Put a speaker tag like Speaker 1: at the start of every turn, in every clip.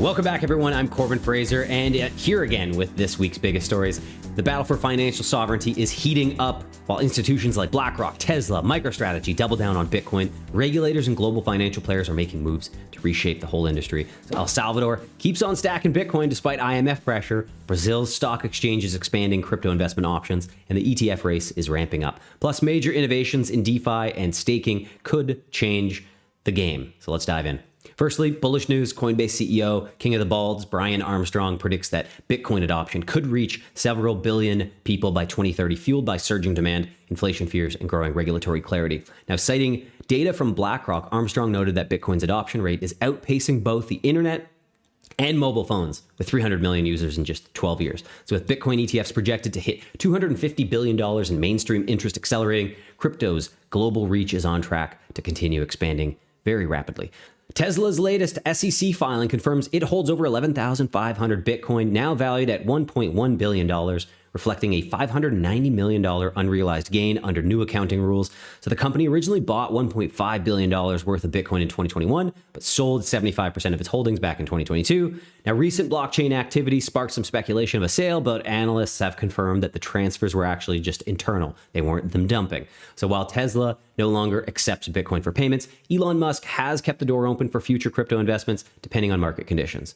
Speaker 1: Welcome back, everyone. I'm Corbin Fraser, and here again with this week's biggest stories. The battle for financial sovereignty is heating up while institutions like BlackRock, Tesla, MicroStrategy double down on Bitcoin. Regulators and global financial players are making moves to reshape the whole industry. So El Salvador keeps on stacking Bitcoin despite IMF pressure. Brazil's stock exchange is expanding crypto investment options, and the ETF race is ramping up. Plus, major innovations in DeFi and staking could change the game. So let's dive in. Firstly, bullish news. Coinbase CEO, King of the Balds, Brian Armstrong predicts that Bitcoin adoption could reach several billion people by 2030, fueled by surging demand, inflation fears, and growing regulatory clarity. Now, citing data from BlackRock, Armstrong noted that Bitcoin's adoption rate is outpacing both the internet and mobile phones, with 300 million users in just 12 years. So with Bitcoin ETFs projected to hit $250 billion in mainstream interest accelerating, crypto's global reach is on track to continue expanding very rapidly. Tesla's latest SEC filing confirms it holds over 11,500 Bitcoin, now valued at $1.1 billion, reflecting a $590 million unrealized gain under new accounting rules. So the company originally bought $1.5 billion worth of Bitcoin in 2021, but sold 75% of its holdings back in 2022. Now, recent blockchain activity sparked some speculation of a sale, but analysts have confirmed that the transfers were actually just internal. They weren't them dumping. So while Tesla no longer accepts Bitcoin for payments, Elon Musk has kept the door open for future crypto investments, depending on market conditions.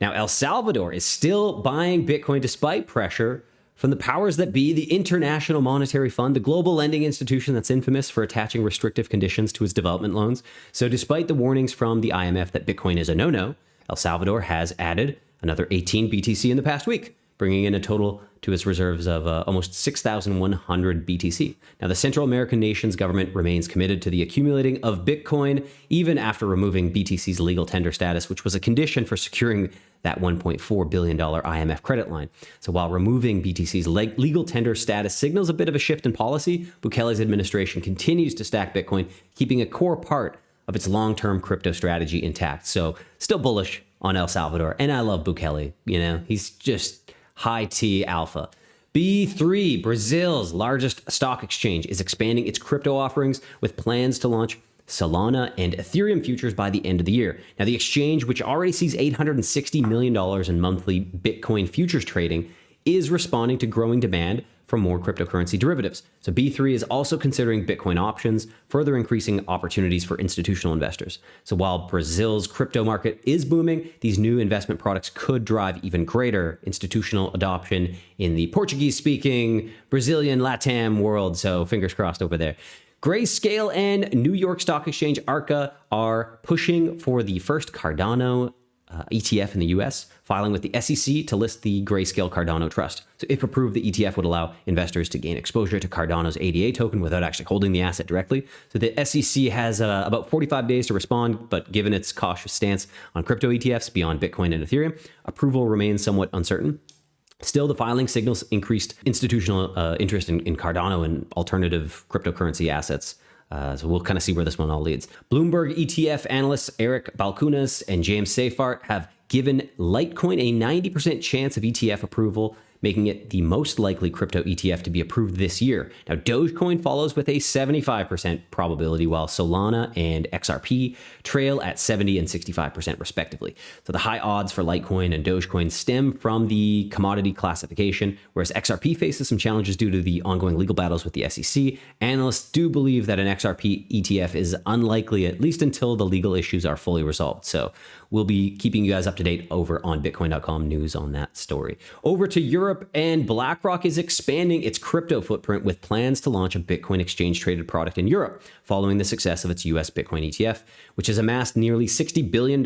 Speaker 1: Now, El Salvador is still buying Bitcoin despite pressure from the powers that be, the International Monetary Fund, the global lending institution that's infamous for attaching restrictive conditions to its development loans. So despite the warnings from the IMF that Bitcoin is a no-no, El Salvador has added another 18 BTC in the past week, bringing in a total to its reserves of almost 6,100 BTC. Now, the Central American nation's government remains committed to the accumulating of Bitcoin, even after removing BTC's legal tender status, which was a condition for securing that $1.4 billion IMF credit line. So while removing BTC's legal tender status signals a bit of a shift in policy, Bukele's administration continues to stack Bitcoin, keeping a core part of its long-term crypto strategy intact. So still bullish on El Salvador. And I love Bukele. You know, he's just high T alpha. B3, Brazil's largest stock exchange, is expanding its crypto offerings with plans to launch Solana and Ethereum futures by the end of the year. Now, the exchange, which already sees $860 million in monthly Bitcoin futures trading, is responding to growing demand for more cryptocurrency derivatives. So B3 is also considering Bitcoin options, further increasing opportunities for institutional investors. So while Brazil's crypto market is booming, these new investment products could drive even greater institutional adoption in the Portuguese-speaking Brazilian LATAM world. So fingers crossed over there. Grayscale and New York Stock Exchange ARCA are pushing for the first Cardano ETF in the US, filing with the SEC to list the Grayscale Cardano Trust. So if approved, the ETF would allow investors to gain exposure to Cardano's ADA token without actually holding the asset directly. So the SEC has about 45 days to respond, but given its cautious stance on crypto ETFs beyond Bitcoin and Ethereum, approval remains somewhat uncertain. Still, the filing signals increased institutional interest in Cardano and alternative cryptocurrency assets. So we'll kind of see where this one all leads. Bloomberg ETF analysts Eric Balkunas and James Seyfarth have given Litecoin a 90% chance of ETF approval, making it the most likely crypto ETF to be approved this year. Now, Dogecoin follows with a 75% probability, while Solana and XRP trail at 70 and 65% respectively. So the high odds for Litecoin and Dogecoin stem from the commodity classification, whereas XRP faces some challenges due to the ongoing legal battles with the SEC. Analysts do believe that an XRP ETF is unlikely, at least until the legal issues are fully resolved. So we'll be keeping you guys up to date over on Bitcoin.com news on that story. Over to Europe, and BlackRock is expanding its crypto footprint with plans to launch a Bitcoin exchange-traded product in Europe, following the success of its US Bitcoin ETF, which has amassed nearly $60 billion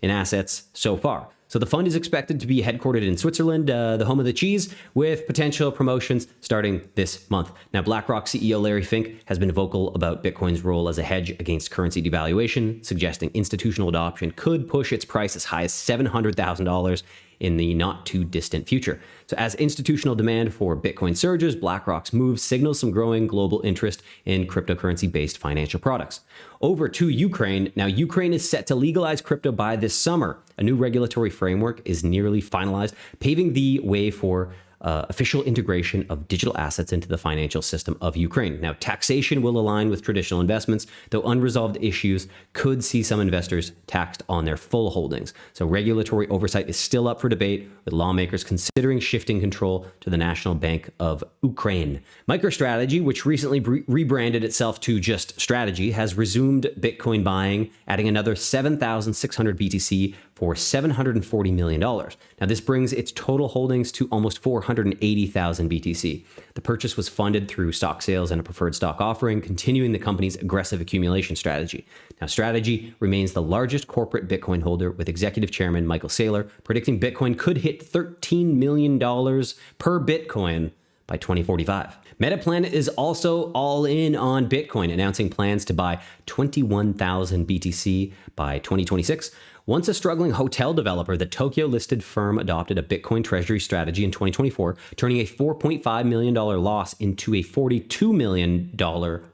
Speaker 1: in assets so far. So the fund is expected to be headquartered in Switzerland, the home of the cheese, with potential promotions starting this month. Now, BlackRock CEO Larry Fink has been vocal about Bitcoin's role as a hedge against currency devaluation, suggesting institutional adoption could push its price as high as $700,000 in the not too distant future. So as institutional demand for Bitcoin surges, BlackRock's move signals some growing global interest in cryptocurrency-based financial products. Over to Ukraine. Now, Ukraine is set to legalize crypto by this summer. A new regulatory framework is nearly finalized, paving the way for official integration of digital assets into the financial system of Ukraine. Now, taxation will align with traditional investments, though unresolved issues could see some investors taxed on their full holdings. So regulatory oversight is still up for debate, with lawmakers considering shifting control to the National Bank of Ukraine. MicroStrategy, which recently rebranded itself to just Strategy, has resumed Bitcoin buying, adding another 7,600 BTC for $740 million. Now, this brings its total holdings to almost 480,000 BTC. The purchase was funded through stock sales and a preferred stock offering, continuing the company's aggressive accumulation strategy. Now, Strategy remains the largest corporate Bitcoin holder, with executive chairman Michael Saylor predicting Bitcoin could hit $13 million per Bitcoin by 2045. Metaplanet is also all in on Bitcoin, announcing plans to buy 21,000 BTC by 2026. Once a struggling hotel developer, the Tokyo-listed firm adopted a Bitcoin treasury strategy in 2024, turning a $4.5 million loss into a $42 million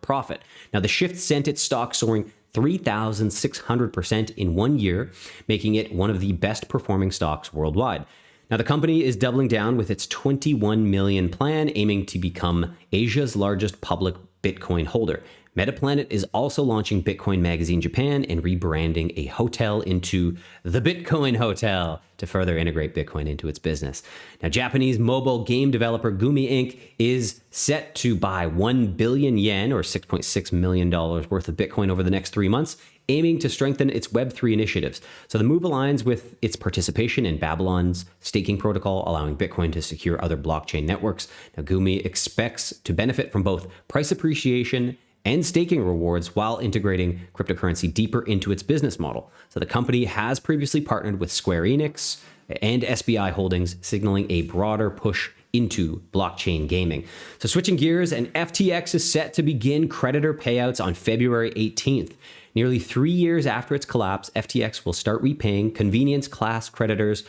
Speaker 1: profit. Now, the shift sent its stock soaring 3,600% in 1 year, making it one of the best performing stocks worldwide. Now, the company is doubling down with its 21 million plan, aiming to become Asia's largest public Bitcoin holder. Metaplanet is also launching Bitcoin Magazine Japan and rebranding a hotel into the Bitcoin Hotel to further integrate Bitcoin into its business. Now, Japanese mobile game developer Gumi Inc. is set to buy 1 billion yen, or $6.6 million worth of Bitcoin over the next 3 months, aiming to strengthen its Web3 initiatives. So the move aligns with its participation in Babylon's staking protocol, allowing Bitcoin to secure other blockchain networks. Now, Gumi expects to benefit from both price appreciation and staking rewards while integrating cryptocurrency deeper into its business model. So the company has previously partnered with Square Enix and SBI Holdings, signaling a broader push into blockchain gaming. So switching gears, and FTX is set to begin creditor payouts on February 18th. Nearly 3 years after its collapse, FTX will start repaying convenience class creditors.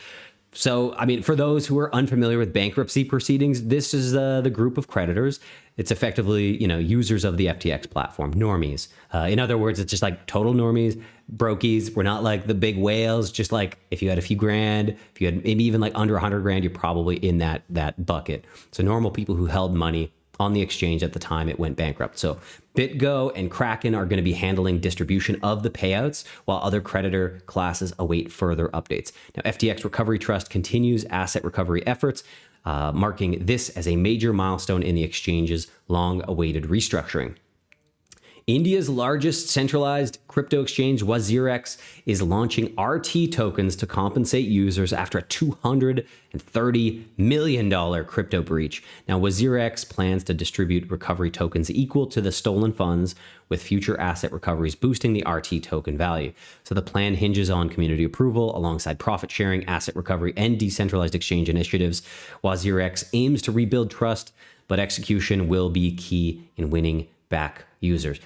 Speaker 1: So, I mean, for those who are unfamiliar with bankruptcy proceedings, this is the group of creditors. It's effectively, users of the FTX platform, normies. In other words, it's just like total normies, brokies. We're not like the big whales. Just like if you had a few grand, if you had maybe even like under 100 grand, you're probably in that bucket. So normal people who held money on the exchange at the time it went bankrupt. So BitGo and Kraken are going to be handling distribution of the payouts, while other creditor classes await further updates. Now, FTX Recovery Trust continues asset recovery efforts, marking this as a major milestone in the exchange's long-awaited restructuring. India's largest centralized crypto exchange, WazirX, is launching RT tokens to compensate users after a $230 million crypto breach. Now, WazirX plans to distribute recovery tokens equal to the stolen funds, with future asset recoveries boosting the RT token value. So the plan hinges on community approval alongside profit sharing, asset recovery, and decentralized exchange initiatives. WazirX aims to rebuild trust, but execution will be key in winning back users.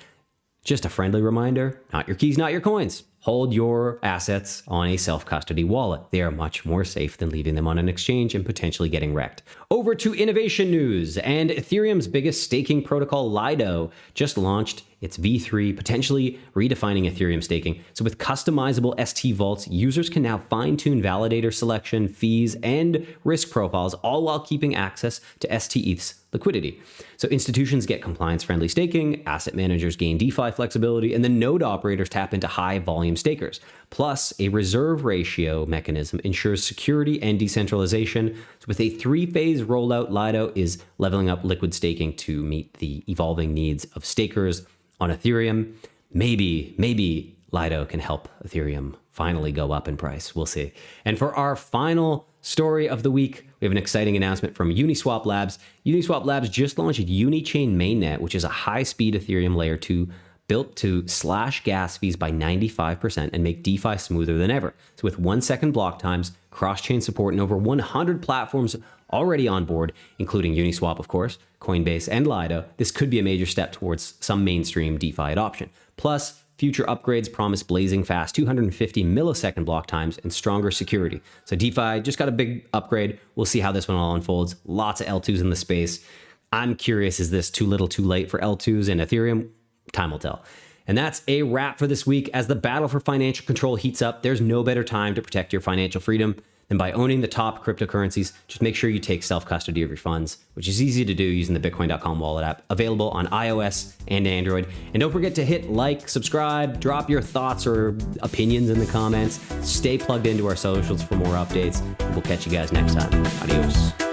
Speaker 1: Just a friendly reminder, not your keys, not your coins. Hold your assets on a self-custody wallet. They are much more safe than leaving them on an exchange and potentially getting wrecked. Over to innovation news, and Ethereum's biggest staking protocol, Lido, just launched its V3, potentially redefining Ethereum staking. So with customizable ST vaults, users can now fine-tune validator selection, fees, and risk profiles, all while keeping access to ST-ETH's liquidity. So institutions get compliance-friendly staking, asset managers gain DeFi flexibility, and the node operators tap into high-volume stakers. Plus, a reserve ratio mechanism ensures security and decentralization. So with a 3-phase rollout, Lido is leveling up liquid staking to meet the evolving needs of stakers on Ethereum. Maybe Lido can help Ethereum finally go up in price. We'll see. And for our final story of the week, we have an exciting announcement from Uniswap Labs. Uniswap Labs just launched Unichain Mainnet, which is a high-speed Ethereum layer 2 built to slash gas fees by 95% and make DeFi smoother than ever. So with 1-second block times, cross-chain support, and over 100 platforms already on board, including Uniswap, of course, Coinbase, and Lido, this could be a major step towards some mainstream DeFi adoption. Plus, future upgrades promise blazing fast 250 millisecond block times and stronger security. So DeFi just got a big upgrade. We'll see how this one all unfolds. Lots of L2s in the space. I'm curious, is this too little too late for L2s and Ethereum? Time will tell. And that's a wrap for this week. As the battle for financial control heats up, there's no better time to protect your financial freedom then by owning the top cryptocurrencies, just make sure you take self-custody of your funds, which is easy to do using the Bitcoin.com wallet app, available on iOS and Android. And don't forget to hit like, subscribe, drop your thoughts or opinions in the comments. Stay plugged into our socials for more updates. We'll catch you guys next time. Adios.